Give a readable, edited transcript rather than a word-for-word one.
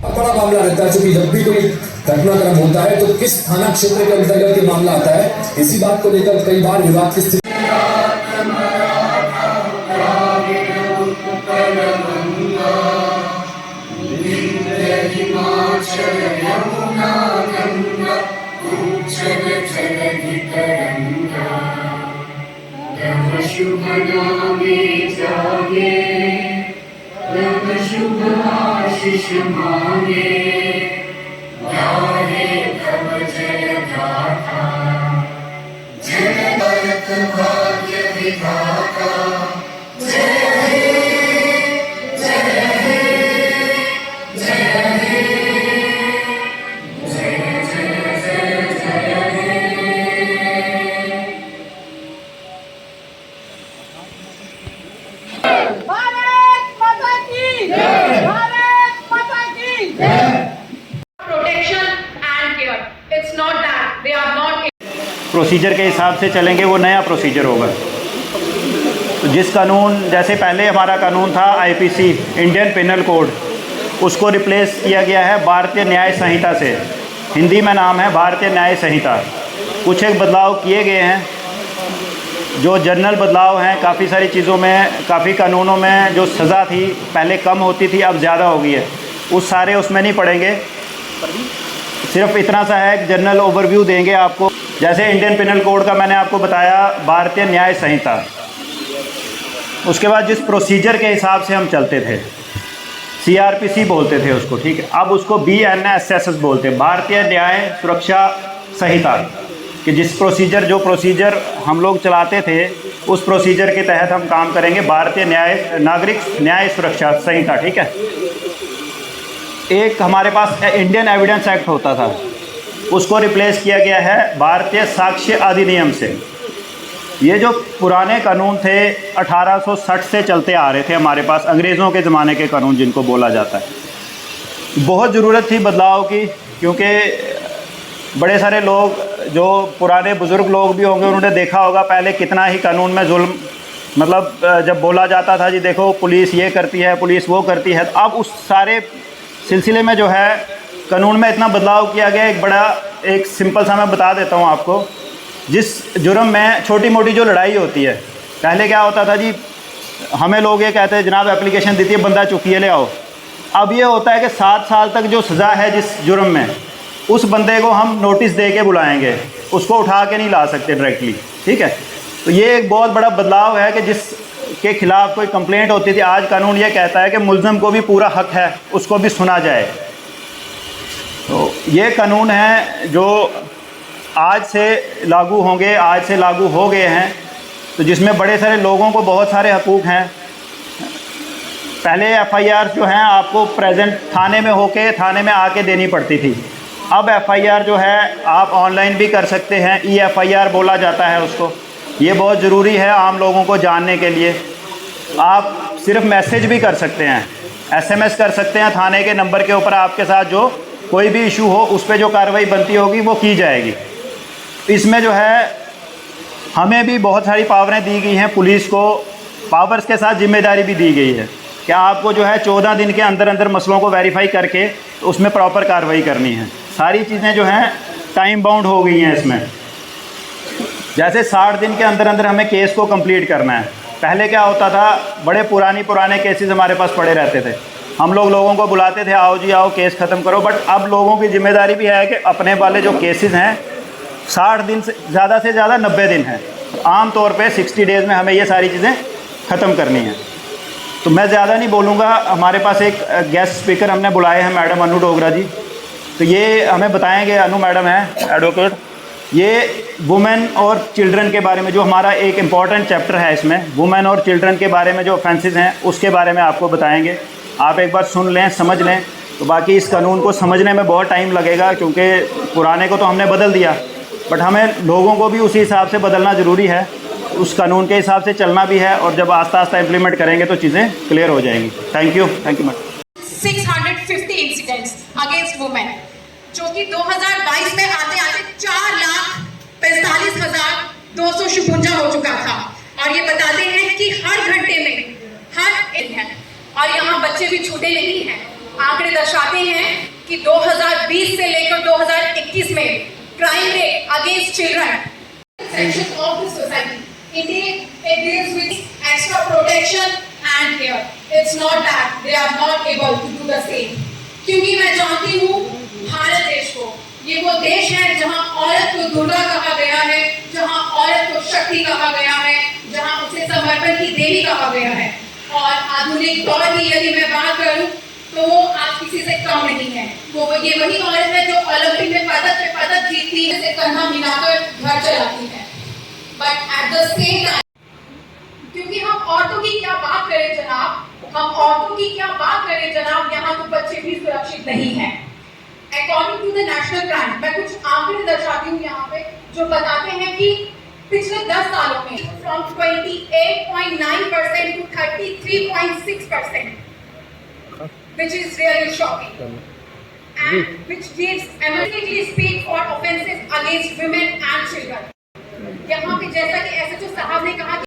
बड़ा मामला रहता है, क्योंकि जब भी कोई घटनाक्रम होता है तो किस थाना क्षेत्र के अंतर्गत ये मामला आता है, इसी बात को लेकर कई बार विवाद की स्थिति। शुभ नामे जागे, रब शुभ आशीष मांगे, गाहे तब जय गाथा, जय भरत भाग्य विधाता, जय हे, जय हे, जय हे, जय जय जय जय हे। प्रोसीजर के हिसाब से चलेंगे, वो नया प्रोसीजर होगा। तो जिस कानून, जैसे पहले हमारा कानून था आईपीसी इंडियन पिनल कोड, उसको रिप्लेस किया गया है भारतीय न्याय संहिता से। हिंदी में नाम है भारतीय न्याय संहिता। कुछ एक बदलाव किए गए हैं, जो जनरल बदलाव हैं। काफ़ी सारी चीज़ों में, काफ़ी कानूनों में जो सज़ा थी पहले कम होती थी, अब ज़्यादा हो गई है। उस सारे उसमें नहीं पड़ेंगे, सिर्फ इतना सा है, जनरल ओवरव्यू देंगे आपको। जैसे इंडियन पिनल कोड का मैंने आपको बताया, भारतीय न्याय संहिता। उसके बाद जिस प्रोसीजर के हिसाब से हम चलते थे, सीआरपीसी बोलते थे उसको, ठीक है। अब उसको बीएनएसएस बोलते हैं, भारतीय न्याय सुरक्षा संहिता। कि जिस प्रोसीजर, जो प्रोसीजर हम लोग चलाते थे, उस प्रोसीजर के तहत हम काम करेंगे। भारतीय न्याय, नागरिक न्याय सुरक्षा संहिता, ठीक है। एक हमारे पास इंडियन एविडेंस एक्ट होता था, उसको रिप्लेस किया गया है भारतीय साक्ष्य अधिनियम से। ये जो पुराने कानून थे 1860 से चलते आ रहे थे हमारे पास, अंग्रेज़ों के ज़माने के कानून जिनको बोला जाता है। बहुत ज़रूरत थी बदलाव की, क्योंकि बड़े सारे लोग, जो पुराने बुज़ुर्ग लोग भी होंगे, उन्होंने देखा होगा पहले कितना ही कानून में जुल्म, मतलब जब बोला जाता था जी देखो पुलिस ये करती है, पुलिस वो करती है। अब उस सारे सिलसिले में जो है कानून में इतना बदलाव किया गया। एक सिंपल सा मैं बता देता हूँ आपको। जिस जुर्म में छोटी मोटी जो लड़ाई होती है, पहले क्या होता था जी, हमें लोग ये कहते हैं जनाब एप्लीकेशन देती है, बंदा चुकिए ले आओ। अब ये होता है कि 7 साल तक जो सज़ा है जिस जुर्म में, उस बंदे को हम नोटिस दे के बुलाएंगे, उसको उठा के नहीं ला सकते डायरेक्टली, ठीक है। तो ये एक बहुत बड़ा बदलाव है कि जिसके खिलाफ़ कोई कंप्लेंट होती थी, आज कानून ये कहता है कि मुल्ज़िम को भी पूरा हक है, उसको भी सुना जाए। तो ये कानून है जो आज से लागू होंगे, आज से लागू हो गए हैं। तो जिसमें बड़े सारे लोगों को बहुत सारे हकूक़ हैं। पहले एफआईआर जो हैं आपको प्रेजेंट थाने में होके, थाने में आके देनी पड़ती थी। अब एफआईआर जो है आप ऑनलाइन भी कर सकते हैं, ई-एफआईआर बोला जाता है उसको। ये बहुत ज़रूरी है आम लोगों को जानने के लिए। आप सिर्फ मैसेज भी कर सकते हैं, एसएमएस कर सकते हैं थाने के नंबर के ऊपर। आपके साथ जो कोई भी इशू हो, उस पर जो कार्रवाई बनती होगी वो की जाएगी। इसमें जो है हमें भी बहुत सारी पावरें दी गई हैं, पुलिस को पावर्स के साथ जिम्मेदारी भी दी गई है कि आपको जो है 14 दिन के अंदर अंदर मसलों को वेरीफाई करके उसमें प्रॉपर कार्रवाई करनी है। सारी चीज़ें जो हैं टाइम बाउंड हो गई हैं इसमें। जैसे 60 दिन के अंदर अंदर हमें केस को कंप्लीट करना है। पहले क्या होता था, बड़े पुराने केसेस हमारे पास पड़े रहते थे, हम लोगों को बुलाते थे, आओ जी आओ केस ख़त्म करो। बट अब लोगों की जिम्मेदारी भी है कि अपने वाले जो केसेस हैं 60 दिन से ज़्यादा 90 दिन है। आम तौर पे 60 डेज़ में हमें ये सारी चीज़ें ख़त्म करनी है। तो मैं ज़्यादा नहीं बोलूँगा। हमारे पास एक गेस्ट स्पीकर हमने बुलाए हैं, मैडम अनु डोगरा जी। तो ये हमें बताएंगे, अनु मैडम है एडवोकेट, ये वुमेन और चिल्ड्रन के बारे में, जो हमारा एक इम्पॉर्टेंट चैप्टर है इसमें, वुमेन और चिल्ड्रन के बारे में जो ऑफेंसेस हैं उसके बारे में आपको बताएंगे। आप एक बार सुन लें, समझ लें। तो बाकी इस कानून को समझने में बहुत टाइम लगेगा, क्योंकि पुराने को तो हमने बदल दिया, बट हमें लोगों को भी उसी हिसाब से बदलना ज़रूरी है, उस कानून के हिसाब से चलना भी है। और जब आस्ता आस्ता इम्प्लीमेंट करेंगे तो चीज़ें क्लियर हो जाएंगी। Thank you madam. 650 incidents against women, जो कि 2022 में आते 4,45,256 हो चुका था। और ये बताते हैं कि हर घंटे में हर एक है, और यहाँ बच्चे भी छूटे नहीं हैं। आंकड़े दर्शाते हैं कि 2020 से लेकर 2021 में crime rate against children section of the society indeed it deals with extra protection and care. It's not that they are not able to do the same. क्योंकि मैं जानती हूँ भारत देश को, ये वो देश है जहाँ औरत को दुर्गा कहा गया है, जहाँ औरत को शक्ति कहा गया है, जहाँ उसे समर्पण की देवी कहा गया है। और आधुनिक दौर की यदि मैं बात करूँ तो वो आज किसी से कम नहीं है। वो ये वही औरत है जो ओलंपिक में पदक पे पदक जीतती है, से कंधा मिलाकर घर चलाती है। But at the same time, क्योंकि हम औरतों की क्या बात करें जनाब, हम औरतों की क्या बात करें जनाब, यहाँ तो बच्चे भी सुरक्षित नहीं हैं। According to the national crime, मैं कुछ आंकड़े दर्शाती हूँ यहाँ पे जो बताते हैं कि पिछले 10 सालों में from 28.9% to 33.6%, which is really shocking and which gives emergently speak for offences against women and children.